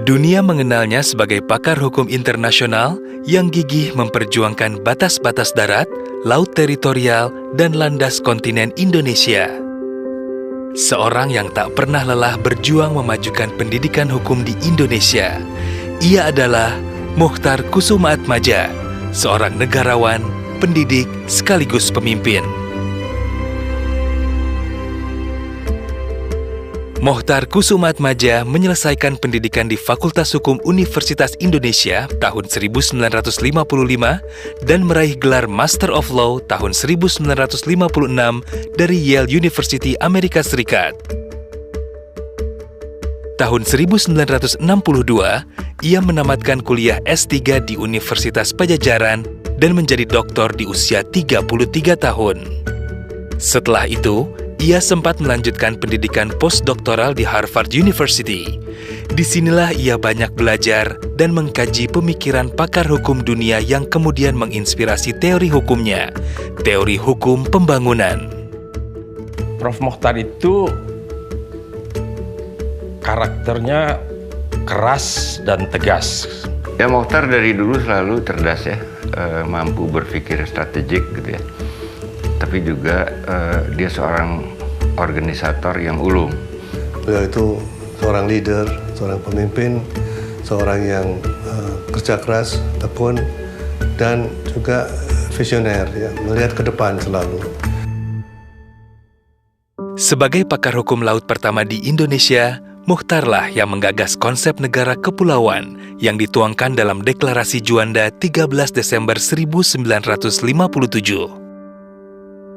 Dunia mengenalnya sebagai pakar hukum internasional yang gigih memperjuangkan batas-batas darat, laut teritorial, dan landas kontinen Indonesia. Seorang yang tak pernah lelah berjuang memajukan pendidikan hukum di Indonesia. Ia adalah Mochtar Kusumaatmadja, seorang negarawan, pendidik, sekaligus pemimpin. Mochtar Kusumaatmadja menyelesaikan pendidikan di Fakultas Hukum Universitas Indonesia tahun 1955 dan meraih gelar Master of Law tahun 1956 dari Yale University, Amerika Serikat. Tahun 1962, ia menamatkan kuliah S3 di Universitas Padjadjaran dan menjadi doktor di usia 33 tahun. Setelah itu, ia sempat melanjutkan pendidikan postdoktoral di Harvard University. Disinilah ia banyak belajar dan mengkaji pemikiran pakar hukum dunia yang kemudian menginspirasi teori hukumnya, teori hukum pembangunan. Prof. Mochtar itu karakternya keras dan tegas. Ya, Mochtar dari dulu selalu cerdas ya, mampu berpikir strategik gitu ya. Tapi juga dia seorang organisator yang ulung. Beliau itu seorang leader, seorang pemimpin, seorang yang kerja keras, tekun, dan juga visioner, ya, melihat ke depan selalu. Sebagai pakar hukum laut pertama di Indonesia, Mochtarlah yang menggagas konsep negara kepulauan yang dituangkan dalam Deklarasi Juanda 13 Desember 1957.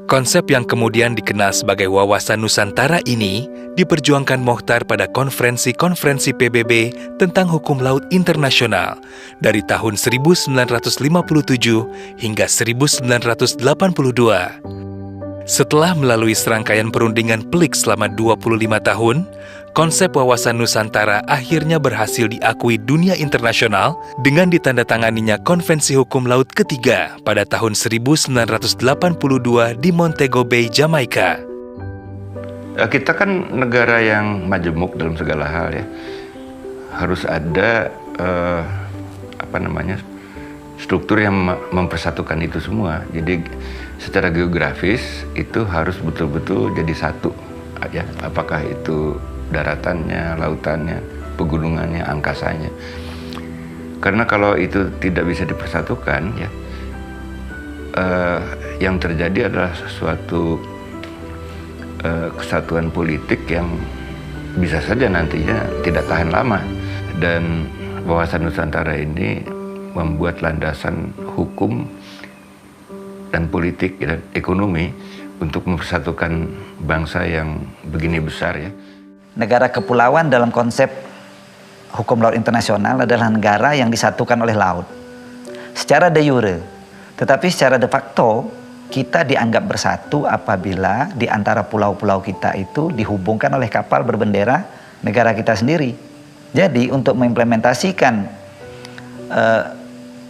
Konsep yang kemudian dikenal sebagai Wawasan Nusantara ini diperjuangkan Mochtar pada konferensi-konferensi PBB tentang hukum laut internasional dari tahun 1957 hingga 1982. Setelah melalui serangkaian perundingan pelik selama 25 tahun, konsep Wawasan Nusantara akhirnya berhasil diakui dunia internasional dengan ditandatanganinya Konvensi Hukum Laut ketiga pada tahun 1982 di Montego Bay, Jamaika. Kita kan negara yang majemuk dalam segala hal ya. Harus ada struktur yang mempersatukan itu semua. Jadi secara geografis itu harus betul-betul jadi satu ya. Apakah itu daratannya, lautannya, pegunungannya, angkasanya. Karena kalau itu tidak bisa dipersatukan, ya, yang terjadi adalah suatu kesatuan politik yang bisa saja nantinya tidak tahan lama. Dan Wawasan Nusantara ini membuat landasan hukum dan politik dan ekonomi untuk mempersatukan bangsa yang begini besar ya. Negara kepulauan dalam konsep hukum laut internasional adalah negara yang disatukan oleh laut secara de jure, tetapi secara de facto kita dianggap bersatu apabila di antara pulau-pulau kita itu dihubungkan oleh kapal berbendera negara kita sendiri. Jadi untuk mengimplementasikan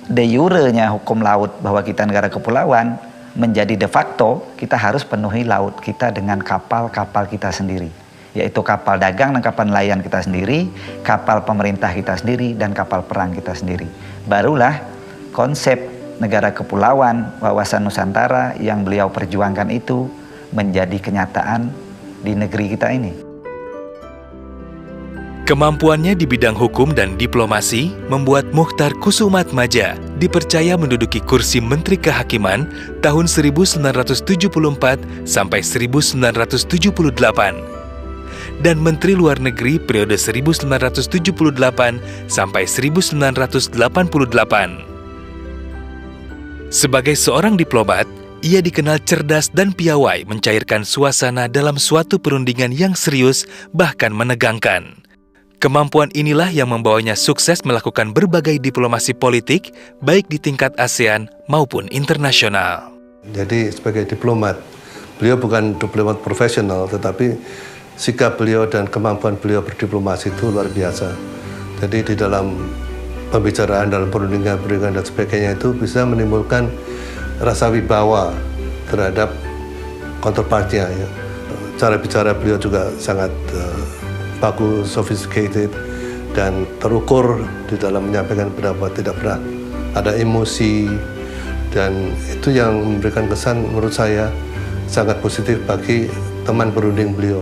de jure-nya hukum laut bahwa kita negara kepulauan menjadi de facto, kita harus penuhi laut kita dengan kapal-kapal kita sendiri, yaitu kapal dagang dan kapal nelayan kita sendiri, kapal pemerintah kita sendiri, dan kapal perang kita sendiri. Barulah konsep negara kepulauan, Wawasan Nusantara yang beliau perjuangkan itu menjadi kenyataan di negeri kita ini. Kemampuannya di bidang hukum dan diplomasi membuat Mochtar Kusumaatmadja dipercaya menduduki kursi Menteri Kehakiman tahun 1974 sampai 1978 dan Menteri Luar Negeri periode 1978 sampai 1988. Sebagai seorang diplomat, ia dikenal cerdas dan piawai mencairkan suasana dalam suatu perundingan yang serius bahkan menegangkan. Kemampuan inilah yang membawanya sukses melakukan berbagai diplomasi politik, baik di tingkat ASEAN maupun internasional. Jadi sebagai diplomat, beliau bukan diplomat profesional, tetapi sikap beliau dan kemampuan beliau berdiplomasi itu luar biasa. Jadi di dalam pembicaraan, dalam perundingan dan sebagainya itu bisa menimbulkan rasa wibawa terhadap counterpartnya. Ya. Cara bicara beliau juga sangat bagus, sophisticated, dan terukur di dalam menyampaikan pendapat, tidak pernah ada emosi, dan itu yang memberikan kesan menurut saya sangat positif bagi teman berunding beliau.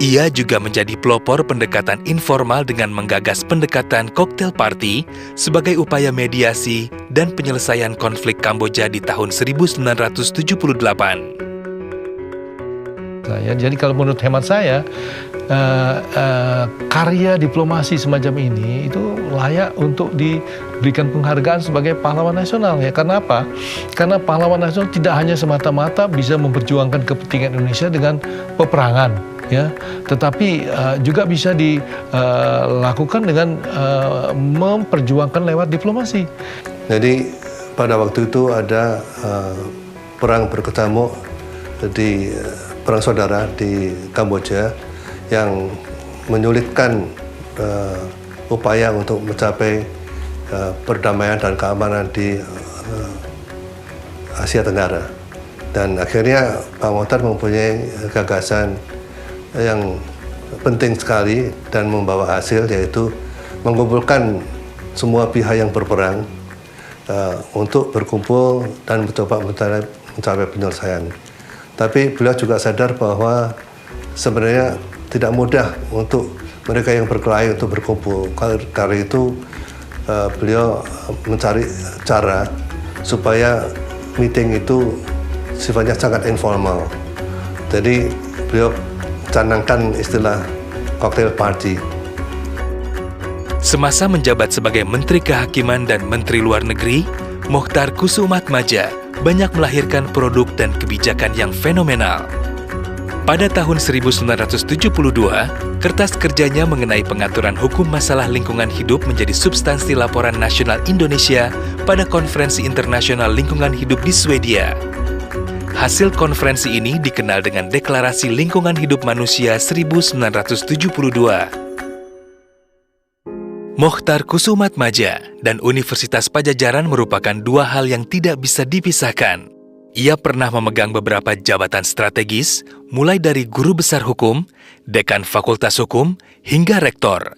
Ia juga menjadi pelopor pendekatan informal dengan menggagas pendekatan cocktail party sebagai upaya mediasi dan penyelesaian konflik Kamboja di tahun 1978. Jadi kalau menurut hemat saya, karya diplomasi semacam ini itu layak untuk diberikan penghargaan sebagai pahlawan nasional ya. Karena apa? Karena pahlawan nasional tidak hanya semata-mata bisa memperjuangkan kepentingan Indonesia dengan peperangan ya, tetapi juga bisa dilakukan dengan memperjuangkan lewat diplomasi. Jadi pada waktu itu ada perang berkecamuk di perang saudara di Kamboja yang menyulitkan upaya untuk mencapai perdamaian dan keamanan di Asia Tenggara. Dan akhirnya Pak Mokhtar mempunyai gagasan yang penting sekali dan membawa hasil, yaitu mengumpulkan semua pihak yang berperang untuk berkumpul dan mencoba mencapai penyelesaian. Tapi beliau juga sadar bahwa sebenarnya tidak mudah untuk mereka yang berkelahi untuk berkumpul. Karena itu beliau mencari cara supaya meeting itu sifatnya sangat informal. Jadi beliau canangkan istilah cocktail party. Semasa menjabat sebagai Menteri Kehakiman dan Menteri Luar Negeri, Mokhtar Kusumatmadja banyak melahirkan produk dan kebijakan yang fenomenal. Pada tahun 1972, kertas kerjanya mengenai pengaturan hukum masalah lingkungan hidup menjadi substansi laporan nasional Indonesia pada Konferensi Internasional Lingkungan Hidup di Swedia. Hasil konferensi ini dikenal dengan Deklarasi Lingkungan Hidup Manusia 1972. Mokhtar Kusumatmadja dan Universitas Padjadjaran merupakan dua hal yang tidak bisa dipisahkan. Ia pernah memegang beberapa jabatan strategis, mulai dari guru besar hukum, dekan fakultas hukum, hingga rektor.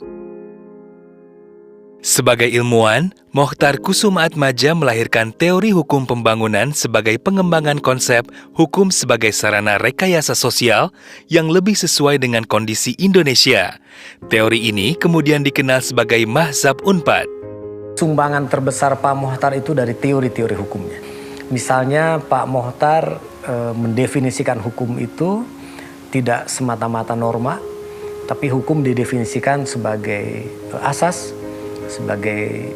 Sebagai ilmuwan, Mokhtar Kusumatmadja melahirkan teori hukum pembangunan sebagai pengembangan konsep hukum sebagai sarana rekayasa sosial yang lebih sesuai dengan kondisi Indonesia. Teori ini kemudian dikenal sebagai Mahzab Unpad. Sumbangan terbesar Pak Mokhtar itu dari teori-teori hukumnya. Misalnya Pak Mokhtar mendefinisikan hukum itu tidak semata-mata norma, tapi hukum didefinisikan sebagai asas, sebagai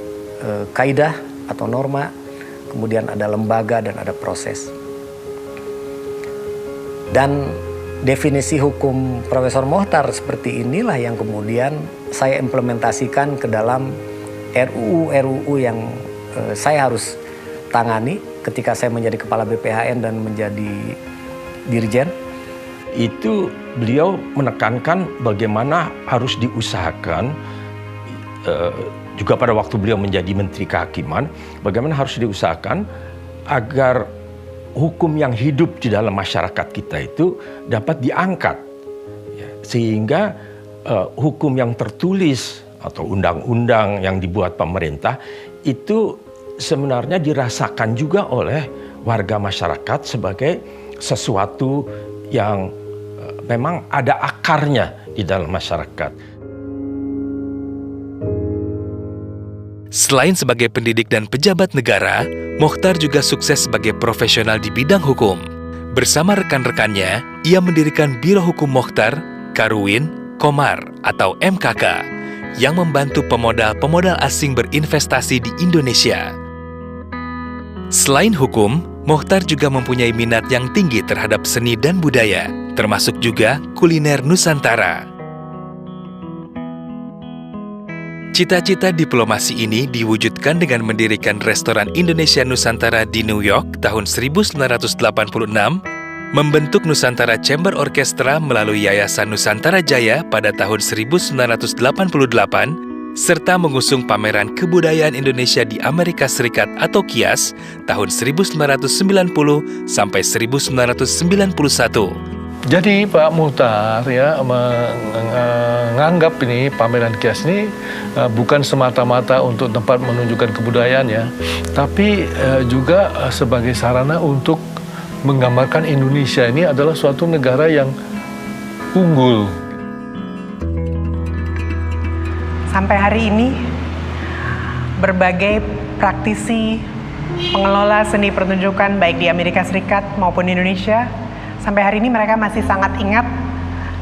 kaidah atau norma, kemudian ada lembaga dan ada proses. Dan definisi hukum Profesor Mokhtar seperti inilah yang kemudian saya implementasikan ke dalam RUU yang saya harus tangani ketika saya menjadi kepala BPHN dan menjadi dirjen. Itu beliau menekankan bagaimana harus diusahakan, juga pada waktu beliau menjadi Menteri Kehakiman, bagaimana harus diusahakan agar hukum yang hidup di dalam masyarakat kita itu dapat diangkat, sehingga hukum yang tertulis atau undang-undang yang dibuat pemerintah itu sebenarnya dirasakan juga oleh warga masyarakat sebagai sesuatu yang memang ada akarnya di dalam masyarakat. Selain sebagai pendidik dan pejabat negara, Mokhtar juga sukses sebagai profesional di bidang hukum. Bersama rekan-rekannya, ia mendirikan Biro Hukum Mokhtar, Karuwin, Komar atau MKK yang membantu pemodal-pemodal asing berinvestasi di Indonesia. Selain hukum, Mokhtar juga mempunyai minat yang tinggi terhadap seni dan budaya, termasuk juga kuliner Nusantara. Cita-cita diplomasi ini diwujudkan dengan mendirikan restoran Indonesia Nusantara di New York tahun 1986, membentuk Nusantara Chamber Orchestra melalui Yayasan Nusantara Jaya pada tahun 1988, serta mengusung pameran kebudayaan Indonesia di Amerika Serikat atau KIAS tahun 1990 sampai 1991. Jadi Pak Muhtar ya menganggap ini pameran kias ini bukan semata-mata untuk tempat menunjukkan kebudayaan ya, tapi juga sebagai sarana untuk menggambarkan Indonesia ini adalah suatu negara yang unggul. Sampai hari ini berbagai praktisi pengelola seni pertunjukan baik di Amerika Serikat maupun Indonesia, sampai hari ini mereka masih sangat ingat,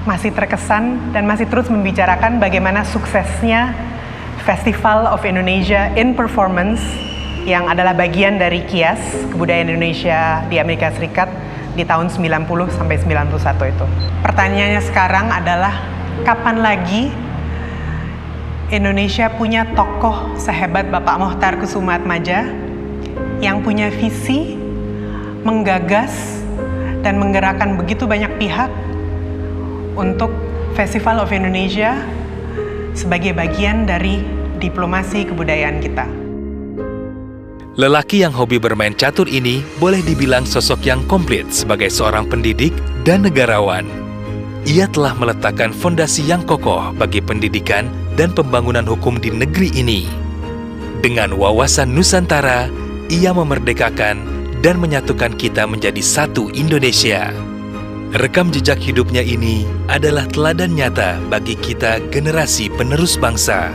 masih terkesan, dan masih terus membicarakan bagaimana suksesnya Festival of Indonesia in Performance yang adalah bagian dari KIAS, Kebudayaan Indonesia di Amerika Serikat di tahun 90 sampai 91 itu. Pertanyaannya sekarang adalah kapan lagi Indonesia punya tokoh sehebat Bapak Mohtar Kusumaatmadja yang punya visi, menggagas, dan menggerakkan begitu banyak pihak untuk Festival of Indonesia sebagai bagian dari diplomasi kebudayaan kita. Lelaki yang hobi bermain catur ini boleh dibilang sosok yang komplit sebagai seorang pendidik dan negarawan. Ia telah meletakkan fondasi yang kokoh bagi pendidikan dan pembangunan hukum di negeri ini. Dengan wawasan Nusantara, ia memerdekakan dan menyatukan kita menjadi satu Indonesia. Rekam jejak hidupnya ini adalah teladan nyata bagi kita generasi penerus bangsa.